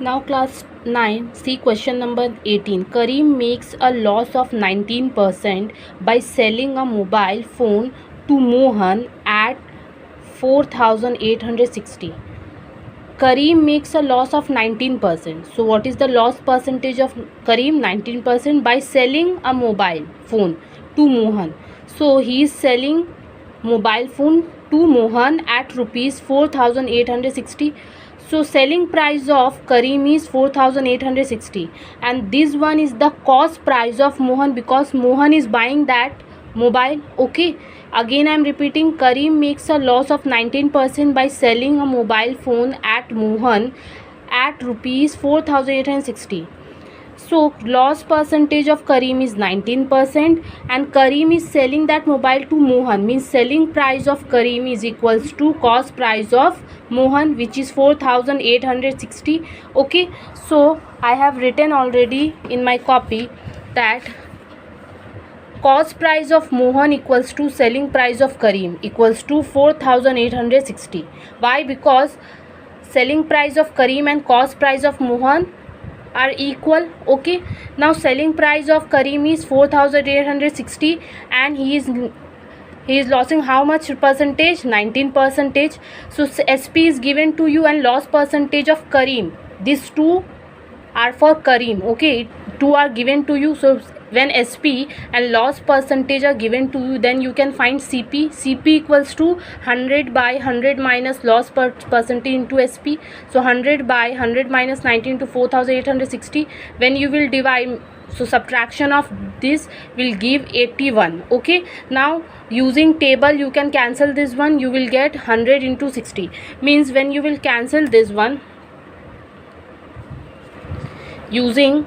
Now class 9, see question number 18. Kareem makes a loss of 19% by selling a mobile phone to Mohan at 4,860. Kareem makes a loss of 19%. So what is the loss percentage of Kareem? 19% by selling a mobile phone to Mohan. So he is selling mobile phone to Mohan at rupees 4,860. So selling price of Kareem is 4,860 and this one is the cost price of Mohan because Mohan is buying that mobile. Okay, again I am repeating, Kareem makes a loss of 19% by selling a mobile phone at Mohan at rupees 4,860. So loss percentage of Kareem is 19% and Kareem is selling that mobile to Mohan, means selling price of Kareem is equals to cost price of Mohan, which is 4,860. Okay, so I have written already in my copy that cost price of Mohan equals to selling price of Kareem equals to 4,860. Why? Because selling price of Kareem and cost price of Mohan are equal. Okay, now selling price of Kareem is 4,860 and he is losing how much percentage? 19%. So SP is given to you and loss percentage of Kareem, these two are for Kareem. Okay, two are given to you. So when SP and loss percentage are given to you, then you can find CP. CP equals to 100 by 100 minus loss percentage into SP. So 100 by 100 minus 19 to 4,860. When you will divide, so subtraction of this will give 81. Okay, now using table you can cancel this one. You will get 100 into 60, means when you will cancel this one using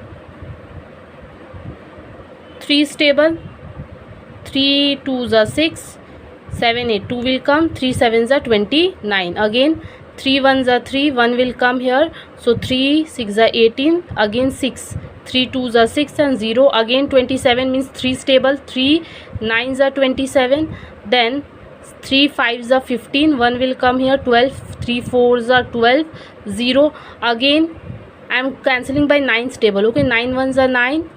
3's table, 3 2s are 6, 7 8, 2 will come, 3 7s are 29, again 3 1s are 3, 1 will come here, so 3 6 are 18, again 6, 3 2s are 6 and 0, again 27, means 3's table, 3 9s are 27, then 3 5s are 15, 1 will come here, 12, 3 4s are 12, 0, again I am cancelling by 9's table. Okay, 9 1s are 9,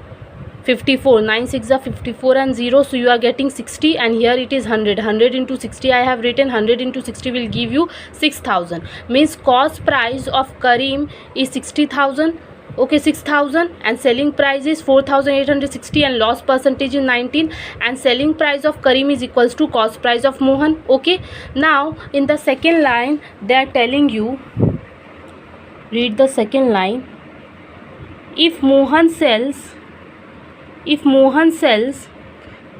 54, 9 6 are 54 and 0, so you are getting 60 and here it is 100. 100 into 60 I have written, 100 into 60 will give you 6,000, means cost price of Kareem is 60,000. Okay, 6,000 and selling price is 4,860 and loss percentage is 19 and selling price of Kareem is equals to cost price of Mohan. Okay, now in the second line they are telling you, read the second line. If Mohan sells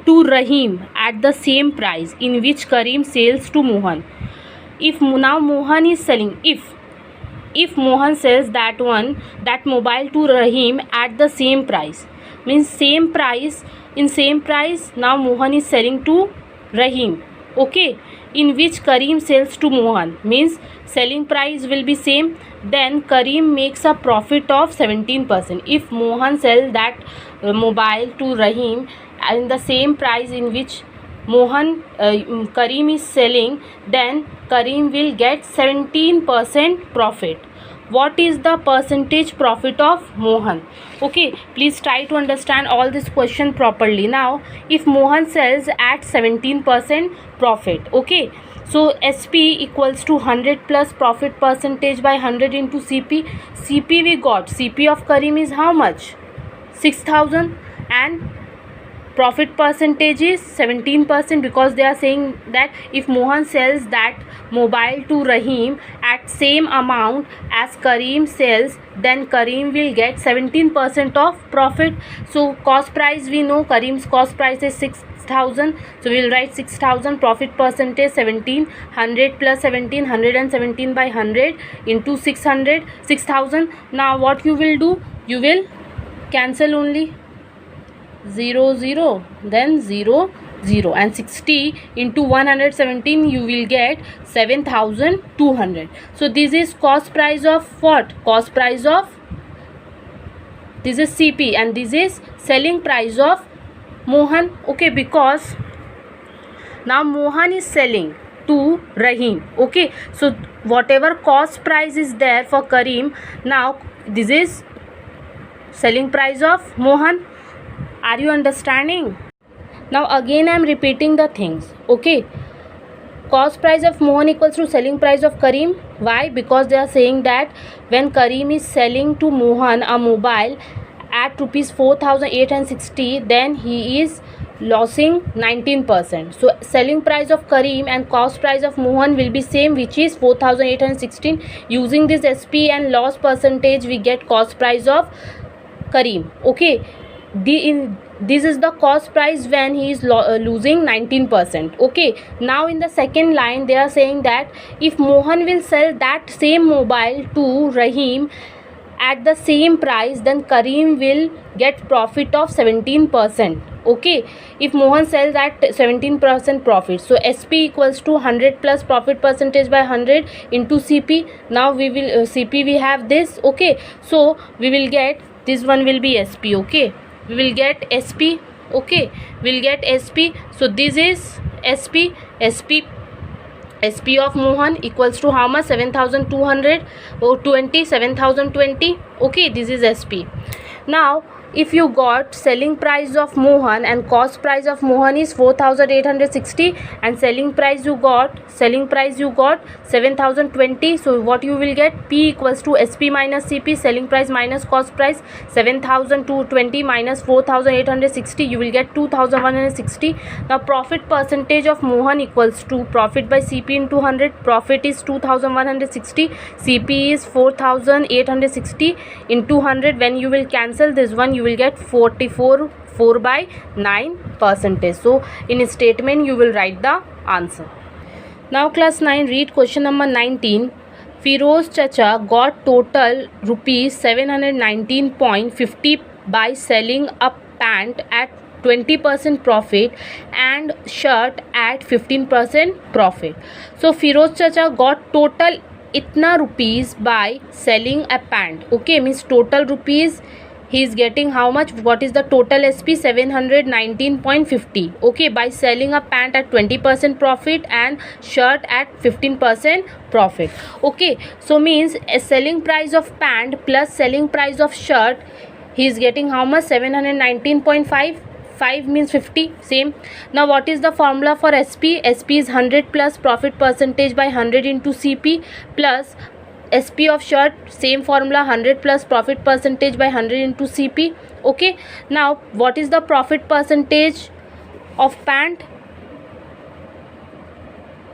to Rahim at the same price in which Kareem sells to Mohan. If now Mohan is selling, if Mohan sells that mobile to Rahim at the same price, means same price, in same price now Mohan is selling to Rahim. Okay, in which Kareem sells to Mohan, means selling price will be same, then Kareem makes a profit of 17%. If Mohan sells that mobile to Rahim in the same price in which Kareem is selling, then Kareem will get 17% profit. What is the percentage profit of Mohan? Okay, please try to understand all this question properly. Now if Mohan sells at 17% profit, okay, so SP equals to 100 plus profit percentage by 100 into CP. CP we got, CP of Kareem is how much? 6,000 and profit percentage is 17%, because they are saying that if Mohan sells that mobile to Rahim at same amount as Kareem sells, then Kareem will get 17% of profit. So cost price we know, Kareem's cost price is 6,000, so we will write 6,000, profit percentage 17, 100 plus 17, 117 by 100 into 600, 6,000. Now what you will do, you will cancel only 0 0, then 0 0, and 60 into 117 you will get 7,200. So this is cost price of what? Cost price of, this is CP and this is selling price of Mohan. Okay, because now Mohan is selling to Rahim. Okay, so whatever cost price is there for Kareem, now this is selling price of Mohan. Are you understanding? Now again I am repeating the things. Okay, cost price of Mohan equals to selling price of Karim. Why? Because they are saying that when Karim is selling to Mohan a mobile at rupees 4,860, then he is losing 19%. So selling price of Karim and cost price of Mohan will be same, which is 4,816. Using this SP and loss percentage, we get cost price of Karim. Okay, this is the cost price when he is losing 19%. Okay, now in the second line they are saying that if Mohan will sell that same mobile to Rahim at the same price, then Karim will get profit of 17%. Okay, if Mohan sells at 17% profit, so SP equals to 100 plus profit percentage by 100 into CP. Now we will CP, we have this. Okay, so we will get this one will be SP. Okay, we will get SP. Okay, we'll get SP. So this is SP of Mohan equals to how much? 7,200 or 20, 7,020. Okay, this is SP. Now if you got selling price of Mohan and cost price of Mohan is 4,860 and selling price you got 7,020, so what you will get? P equals to SP minus CP, selling price minus cost price. 7,220 minus 4,860, you will get 2,160. Now profit percentage of Mohan equals to profit by CP into 100. Profit is 2,160, CP is 4,860 into 100. When you will cancel this one, you will get 44 4 by 9%. So in a statement you will write the answer. Now class 9, read question number 19. Firoz Chacha got total rupees 719.50 by selling a pant at 20% profit and shirt at 15% profit. So Firoz Chacha got total itna rupees by selling a pant. Okay, means total rupees he is getting how much? What is the total SP? 719.50. Okay, by selling a pant at 20% profit and shirt at 15% profit. Okay, so means a selling price of pant plus selling price of shirt, he is getting how much? 719.5. 5 means 50, same. Now what is the formula for SP? SP is 100 plus profit percentage by 100 into CP plus SP of shirt, same formula, 100 plus profit percentage by 100 into CP. Okay, now what is the profit percentage of pant?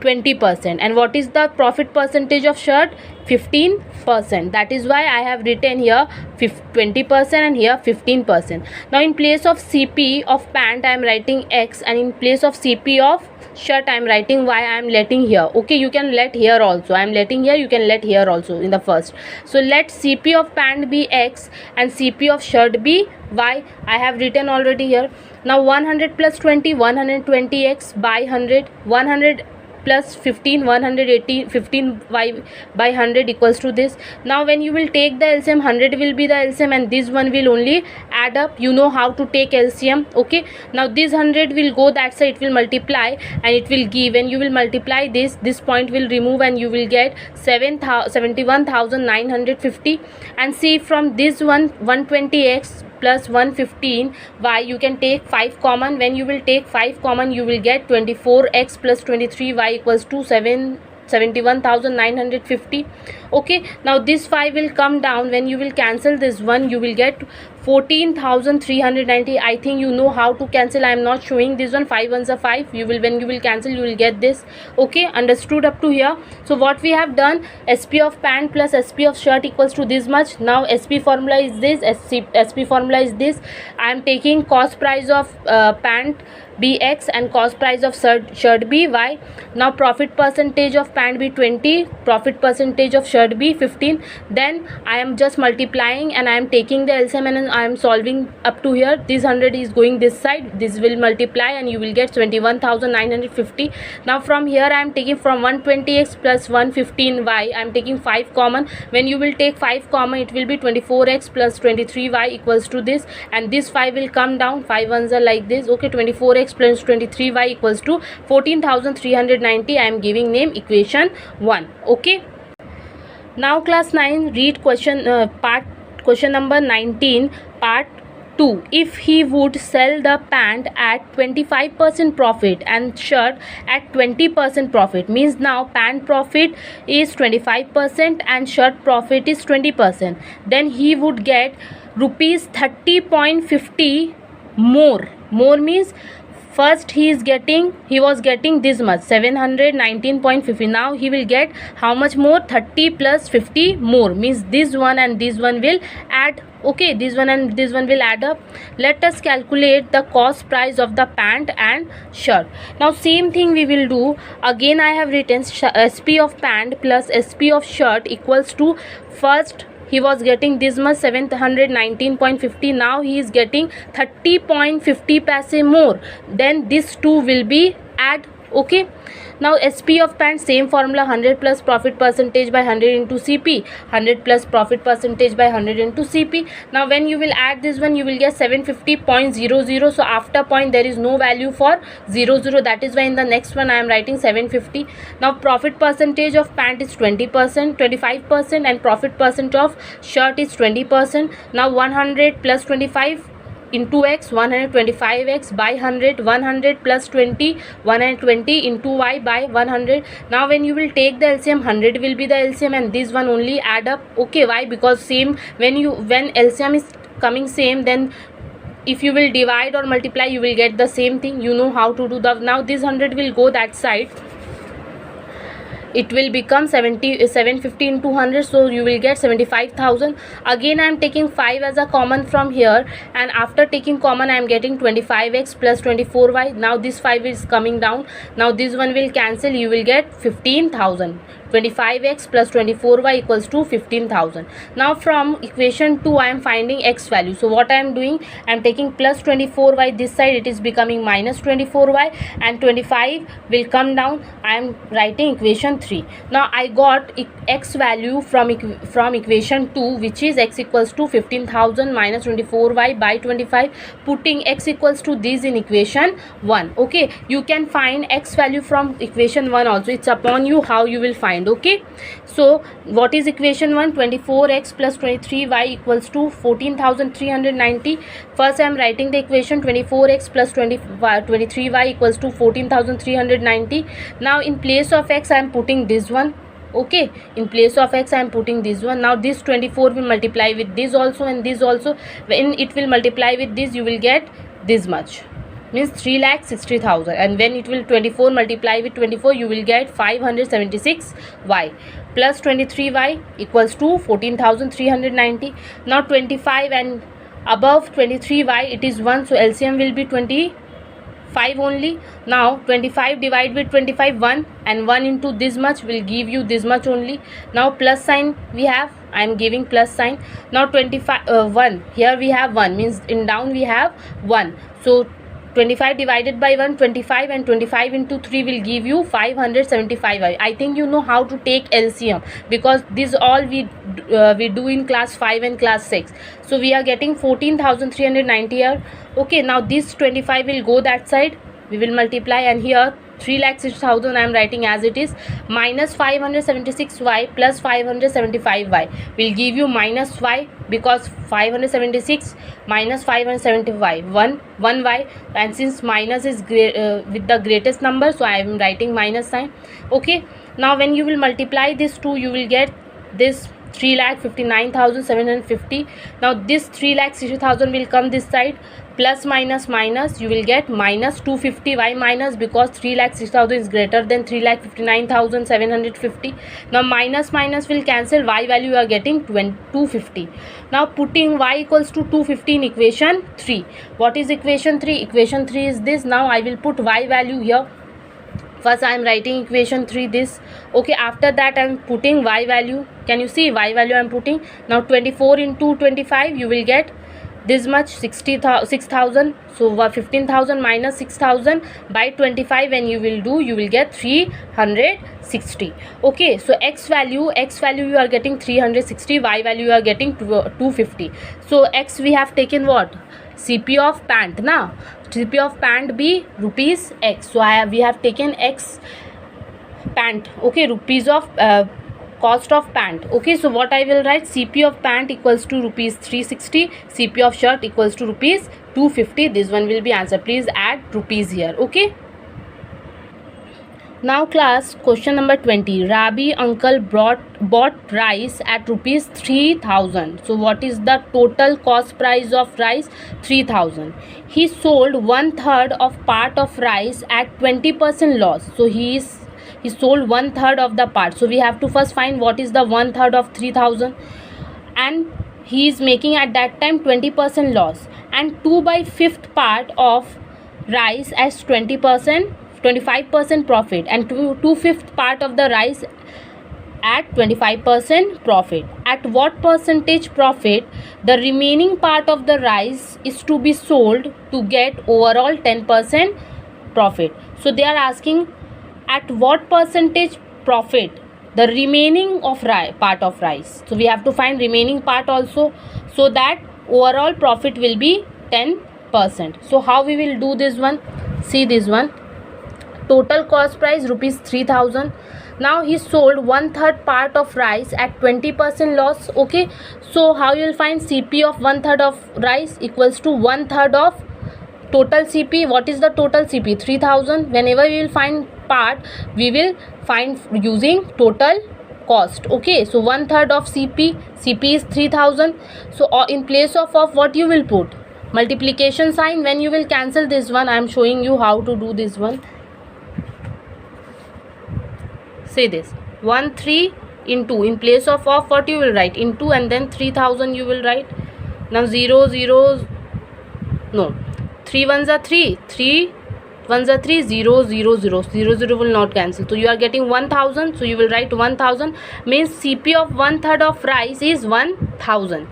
20%. And what is the profit percentage of shirt? 15%. That is why I have written here 20% and here 15%. Now in place of CP of pant I am writing X, and in place of CP of shirt I am writing Y. I am letting here. Okay, you can let here also. I am letting here, you can let here also in the first. So let CP of pant be X and CP of shirt be Y. I have written already here. Now 100 plus 20, 120X by 100. 100 plus 15, 180, 15 by 100 equals to this. Now when you will take the LCM, 100 will be the LCM and this one will only add up. You know how to take LCM. Okay, now this 100 will go that side, it will multiply and it will give. When you will multiply this point will remove and you will get 71,950. and see from this one 120X plus 115 y, you can take 5 common. When you will take 5 common, you will get 24x plus 23y equals to 71,950. Okay, now this 5 will come down. When you will cancel this one, you will get 14,390. I think you know how to cancel. I am not showing this one. 5 ones are 5. You will, when you will cancel, you will get this. Okay, understood up to here? So what we have done, SP of pant plus SP of shirt equals to this much. Now SP formula is this, SP formula is this. I am taking cost price of pant be X and cost price of shirt be Y. Now profit percentage of pant be 20, profit percentage of shirt be 15. Then I am just multiplying and I am taking the LCM and I am solving up to here. This 100 is going this side, this will multiply and you will get 21,950. Now from here I am taking from 120x plus 115y, I am taking 5 common. When you will take 5 common, it will be 24x plus 23y equals to this, and this 5 will come down. 5 ones are like this. Okay, 24x plus 23y equals to 14,390. I am giving name equation 1. Okay, now class 9, read question part Question number 19, part 2. If he would sell the pant at 25% profit and shirt at 20% profit, means now pant profit is 25% and shirt profit is 20%, then he would get rupees 30.50 more. More means first he was getting this much, 719.50. now he will get how much more? 30 plus 50 more, means this one and this one will add. Okay, this one and this one will add up. Let us calculate the cost price of the pant and shirt. Now same thing we will do again. I have written SP of pant plus SP of shirt equals to, first he was getting this much, 719.50. now he is getting 30.50 paise more, then this two will be add. Okay, now SP of pant, same formula, 100 plus profit percentage by 100 into CP, 100 plus profit percentage by 100 into CP. Now when you will add this one, you will get 750.00. so after point there is no value for 00, that is why in the next one I am writing 750. Now profit percentage of pant is 20%, 25%, and profit percent of shirt is 20%. Now 100 plus 25 into x, 125x by 100, 100 plus 20, 120 into y by 100. now when you will take the LCM, 100 will be the LCM and this one only add up. Okay, why? Because same, when LCM is coming same, then if you will divide or multiply, you will get the same thing. You know how to do the, now this 100 will go that side, it will become 750 into 100, so you will get 75,000. again I am taking 5 as a common from here, and after taking common I am getting 25x plus 24y. now this 5 is coming down, now this one will cancel, you will get 15,000. 25x plus 24y equals to 15,000. now from equation 2 I am finding x value. so what I am doing, I am taking plus 24y this side, it is becoming minus 24y, and 25 will come down. I am writing equation 3. now I got x value from equation 2, which is x equals to 15,000 minus 24y by 25, putting x equals to this in equation 1. okay, you can find x value from equation 1 also, it's upon you how you will find. okay, so what is equation 1? 24x plus 23y equals to 14,390. first I am writing the equation, 24x plus 23y equals to 14,390. now in place of x I am putting this one. okay, in place of x I am putting this one. now this 24 will multiply with this also and this also. when it will multiply with this, you will get this much, means 3,60,000, and when it will 24 multiply with 24, you will get 576y plus 23y equals to 14,390. now 25 and above 23y it is 1, so LCM will be 25 only. now 25 divide with 25, 1, and 1 into this much will give you this much only. now plus sign we have, I am giving plus sign. now 25 1, here we have 1, means in down we have 1, so 25 divided by 1, 25, and 25 into 3 will give you 575. I think you know how to take LCM, because this all we do in class 5 and class 6. so we are getting 14,390 here. okay, now this 25 will go that side, we will multiply, and here 3,06,000 I am writing as it is, minus 576y plus 575y will give you minus y, because 576 minus 575, 1 y, and since minus is with the greatest number, so I am writing minus sign. okay, now when you will multiply this 2, you will get this 3,59,750. now this 3,60,000 will come this side, plus minus minus, you will get minus 250. why minus? because 3,60,000 is greater than 3,59,750. now minus minus will cancel, y value you are getting 250. now putting y equals to 250 in equation 3. what is equation 3? equation 3 is this. now I will put y value here. first I am writing equation 3 this. okay, after that I am putting y value. can you see y value I am putting? now 24 into 25, you will get this much, 6,000. so 15,000 minus 6,000 by 25, when you will do, you will get 360. okay, so x value you are getting 360, y value you are getting 250. so x we have taken what? CP of pant. now CP of pant be rupees x, so we have taken x pant. okay, rupees of cost of pant. Okay, so what I will write, CP of pant equals to rupees 360, CP of shirt equals to rupees 250. This one will be answer. Please add rupees here. Okay. Now class, question number 20. Rabi uncle bought rice at rupees 3000. So what is the total cost price of rice? 3000. He sold 1/3 of part of rice at 20% loss. So he sold 1/3 of the part. So we have to first find what is the 1/3 of 3000, and he is making at that time 20% loss, and 2/5 part of rice as 20%, 25% profit, and 2/5 part of the rice at 25% profit. At what percentage profit the remaining part of the rice is to be sold to get overall 10% profit? So they are asking at what percentage profit the remaining of part of rice. So we have to find remaining part also, so that overall profit will be 10%. So how we will do this one? See this one. Total cost price rupees 3000. Now he sold 1/3 part of rice at 20% loss. Okay, so how you will find CP of 1/3 of rice equals to 1/3 of total CP. What is the total CP? 3000. Whenever we will find part, we will find using total cost. Okay, so 1/3 of CP is 3000. So in place of what you will put? Multiplication sign. When you will cancel this one, I am showing you how to do this one. Say this 1/3 into, in place of what you will write? Into, and then 3000 you will write. Now 0 0, no, 3 ones are 3, 3 ones are 3, 0 0 0, 0 0 will not cancel, so you are getting 1000. So you will write 1000, means CP of 1/3 of rice is 1000.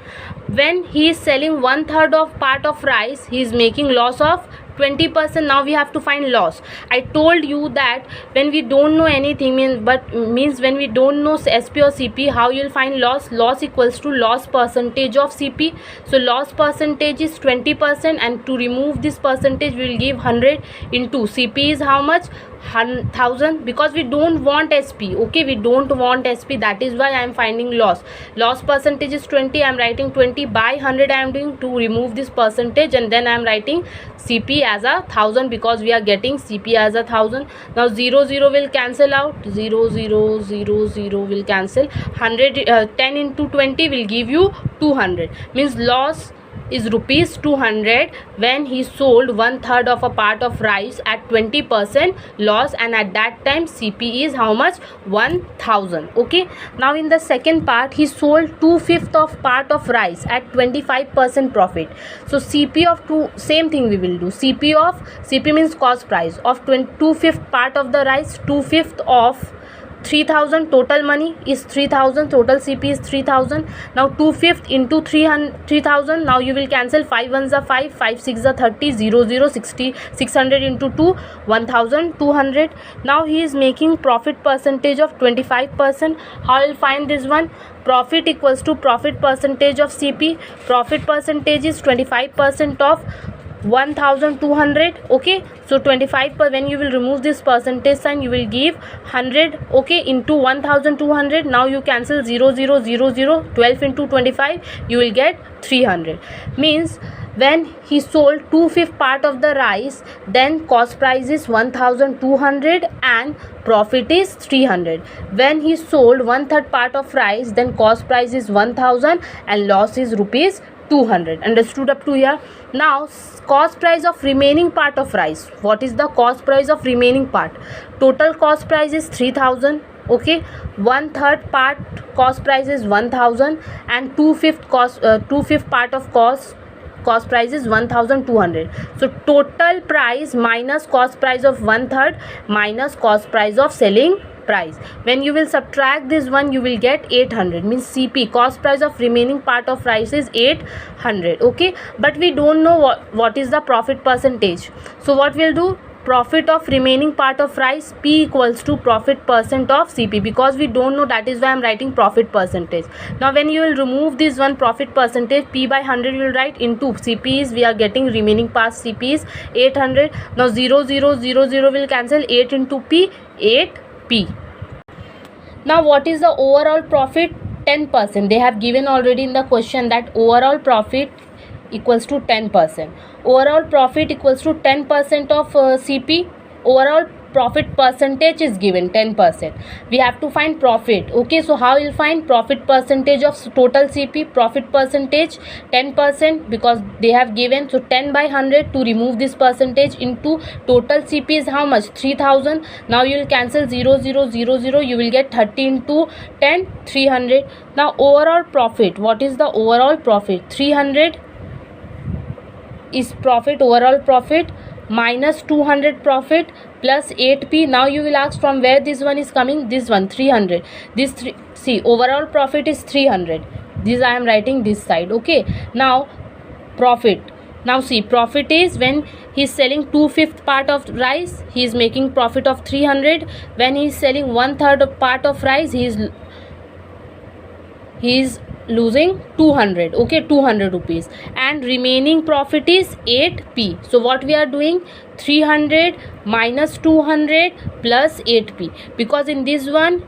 When he is selling 1/3 of part of rice, he is making loss of 20%. Now we have to find loss. I told you that when we don't know anything, means when we don't know SP or CP, how you will find loss? Loss equals to loss percentage of CP. So loss percentage is 20%, and to remove this percentage we will give 100 into CP is how much? 1000, because we don't want SP. Okay, we don't want SP, that is why I am finding loss. Loss percentage is 20, I am writing 20 by 100 I am doing to remove this percentage, and then I am writing CP as 1000, because we are getting CP as 1000. Now 0 0 will cancel out, 0 0 0 0 will cancel. 10 into 20 will give you 200, means loss is rupees 200 when he sold 1/3 of a part of rice at 20% loss, and at that time CP is how much? 1000. Okay, now in the second part, he sold 2/5 of part of rice at 25% profit. So CP of 2, same thing we will do. CP means cost price of 2/5 part of the rice. 2/5 of 3000, total money is 3000, total CP is 3000. Now 2/5 into 3000, now you will cancel. 5 ones are 5, 5 6 are 30, 0 0 60, 600 into 2, 1200. Now he is making profit percentage of 25%. How will find this one? Profit equals to profit percentage of CP. Profit percentage is 25% of 1200. Okay, so 25 when you will remove this percentage sign, you will give 100. Okay, into 1200. Now you cancel 0 0 0 0, 12 into 25 you will get 300. Means when he sold 2/5 part of the rice, then cost price is 1200 and profit is 300. When he sold 1/3 part of rice, then cost price is 1000 and loss is rupees 200. Understood up to here? Now cost price of remaining part of rice. What is the cost price of remaining part? Total cost price is 3000. Okay, 1/3 part cost price is 1000, and 2/5 part of cost price is 1200. So total price minus cost price of 1/3 minus cost price of selling price. When you will subtract this one, you will get 800, means CP, cost price of remaining part of rice, is 800. Okay, but we don't know what is the profit percentage. So what we'll do? Profit of remaining part of rice, P equals to profit percent of CP, because we don't know, that is why I'm writing profit percentage. Now when you will remove this one profit percentage, P by 100 you will write into CP is, we are getting remaining part CP is 800. Now 0 0 0 0 will cancel, 8 into P, 8P. Now what is the overall profit? 10%. They have given already in the question that overall profit equals to 10%. Overall profit equals to 10% of CP. Overall profit percentage is given 10%. We have to find profit. Okay, so how you'll find profit percentage of total CP? Profit percentage 10%, because they have given, so 10 by 100 to remove this percentage into total CP is how much? 3000. Now you will cancel 0 0 0 0, you will get 30 into 10, 300. Now overall profit, what is the overall profit? 300 is profit, overall profit, minus 200 profit plus 8p. Now you will ask from where this one is coming? This one 300. This see, overall profit is 300. This I am writing this side. Okay, now profit. Now see, profit is when he is selling 2/5 part of rice, he is making profit of 300. When he is selling 1/3 of part of rice, he is losing 200. Okay, 200 rupees, and remaining profit is 8p. So what we are doing? 300 minus 200 plus 8p, because in this one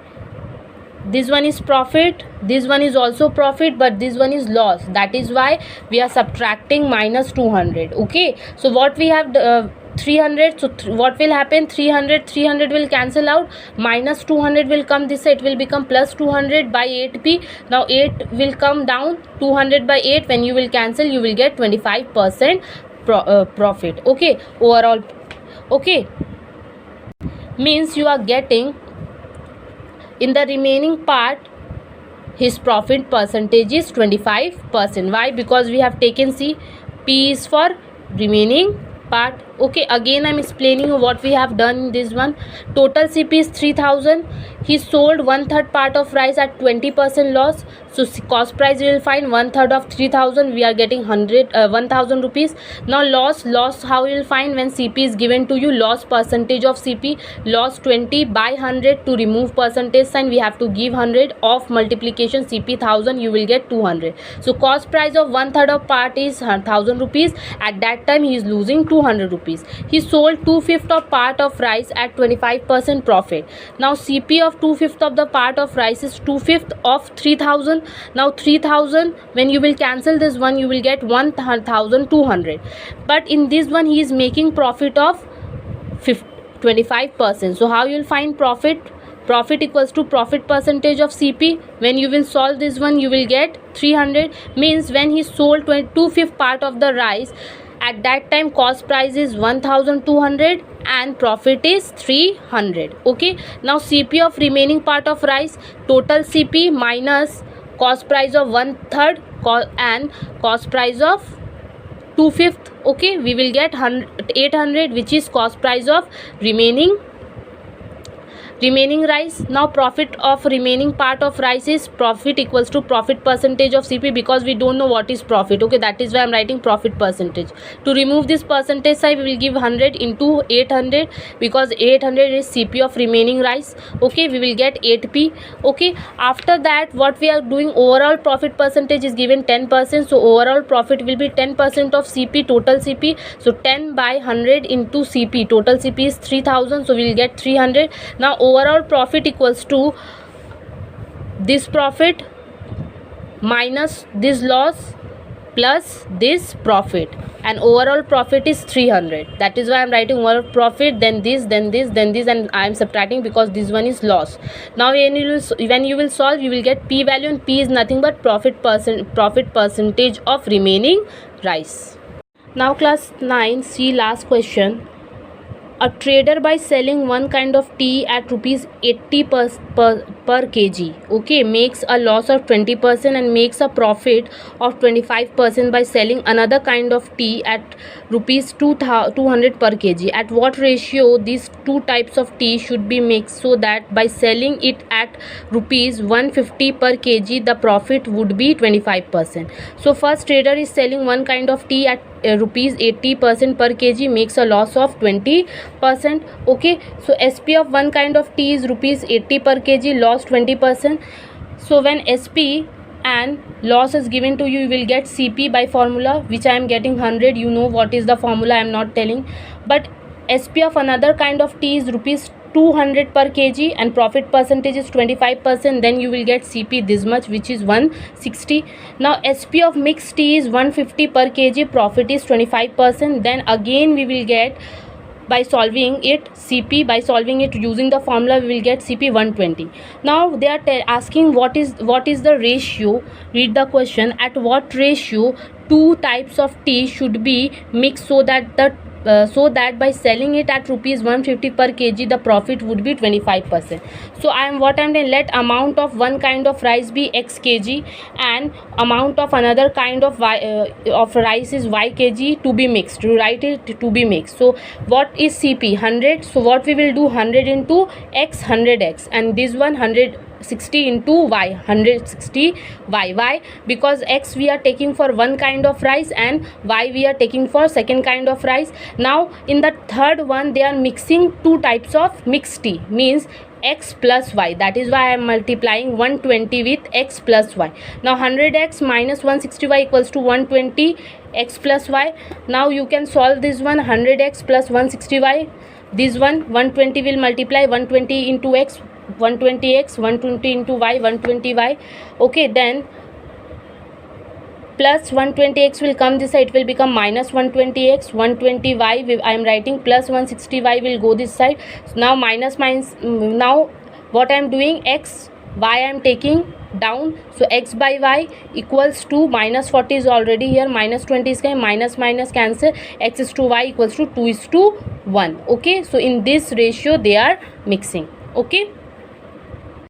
is profit, this one is also profit, but this one is loss. That is why we are subtracting minus 200. Okay, so what we have 300. So what will happen? 300 will cancel out, minus 200 will come this side, it will become plus 200 by 8p. Now 8 will come down, 200 by 8, when you will cancel, you will get 25% profit. Okay, overall. Okay, means you are getting in the remaining part his profit percentage is 25%. Why? Because we have taken, see, P is for remaining part. Okay, again I'm explaining what we have done in this one. Total CP is 3000. He sold 1/3 part of rice at 20% loss. So cost price we will find 1/3 of 3000. We are getting 1000 rupees. Now loss, how you will find when CP is given to you? Loss percentage of CP, loss 20 by 100. To remove percentage sign, we have to give 100 of multiplication CP 1000. You will get 200. So cost price of 1/3 of part is 1000 rupees. At that time he is losing 200 rupees. He sold 2/5 of part of rice at 25% profit. Now CP of 2/5 of the part of rice is 2/5 of 3000. Now 3000, when you will cancel this one, you will get 1200. But in this one he is making profit of 25%. So how you will find profit? Profit equals to profit percentage of CP. When you will solve this one, you will get 300. Means when he sold 2/5 part of the rice, at that time cost price is 1200 and profit is 300. Okay, now CP of remaining part of rice, total CP minus cost price of 1/3 and cost price of 2/5. Okay, we will get 800, which is cost price of remaining rice. Now profit of remaining part of rice is profit equals to profit percentage of CP, because we don't know what is profit. Okay, that is why I'm writing profit percentage. To remove this percentage side, we will give 100 into 800, because 800 is CP of remaining rice. Okay, we will get 8p. Okay, after that what we are doing, overall profit percentage is given 10%. So overall profit will be 10% of CP, total CP. So 10 by 100 into CP, total CP is 3000. So we will get 300. Now overall profit equals to this profit minus this loss plus this profit, and overall profit is 300. That is why I am writing overall profit, then this, then this, then this, and I am subtracting because this one is loss. Now when you will solve, you will get P value, and P is nothing but profit percentage of remaining rice. Now class 9, see last question. A trader, by selling one kind of tea at rupees 80 per kg, okay, makes a loss of 20% and makes a profit of 25% by selling another kind of tea at rupees 200 per kg. At what ratio these two types of tea should be mixed so that by selling it at rupees 150 per kg, the profit would be 25%? So first, trader is selling one kind of tea at rupees 80% per kg, makes a loss of 20%. Okay, so SP of one kind of tea is rupees 80 per kg, loss 20%. So when SP and loss is given to you, you will get CP by formula, which I am getting 100. You know what is the formula, I am not telling. But SP of another kind of tea is rupees 200 per kg and profit percentage is 25%, then you will get CP this much, which is 160. Now SP of mixed tea is 150 per kg, profit is 25%. Then again we will get, by solving it, CP, by solving it using the formula, we will get CP 120. Now they are asking what is the ratio. Read the question. At what ratio two types of tea should be mixed so that by selling it at rupees 150 per kg the profit would be 25%. So I'm doing, let amount of one kind of rice be x kg and amount of another kind of rice is y kg to be mixed. To write it to be mixed. So what is CP? 100. So what we will do, 100 into x, 100x, and this one 160 into y, 160 y. Why? Because x we are taking for one kind of rice and y we are taking for second kind of rice. Now in the third one they are mixing two types of mixed tea, means x plus y. That is why I am multiplying 120 with x plus y. Now 100x minus 160y equals to 120 x plus y. Now you can solve this one, 100x plus 160y. This one 120 will multiply 120 into x, 120x, 120 into y, 120y. Okay, then plus 120x will come this side, it will become minus 120x, 120y I am writing, plus 160y will go this side. So now minus, now what I am doing, x y I am taking down, so x by y equals to minus 40 is already here, minus 20 is going, minus cancel, x is to y equals to 2 is to 1. Okay, so in this ratio they are mixing. Okay.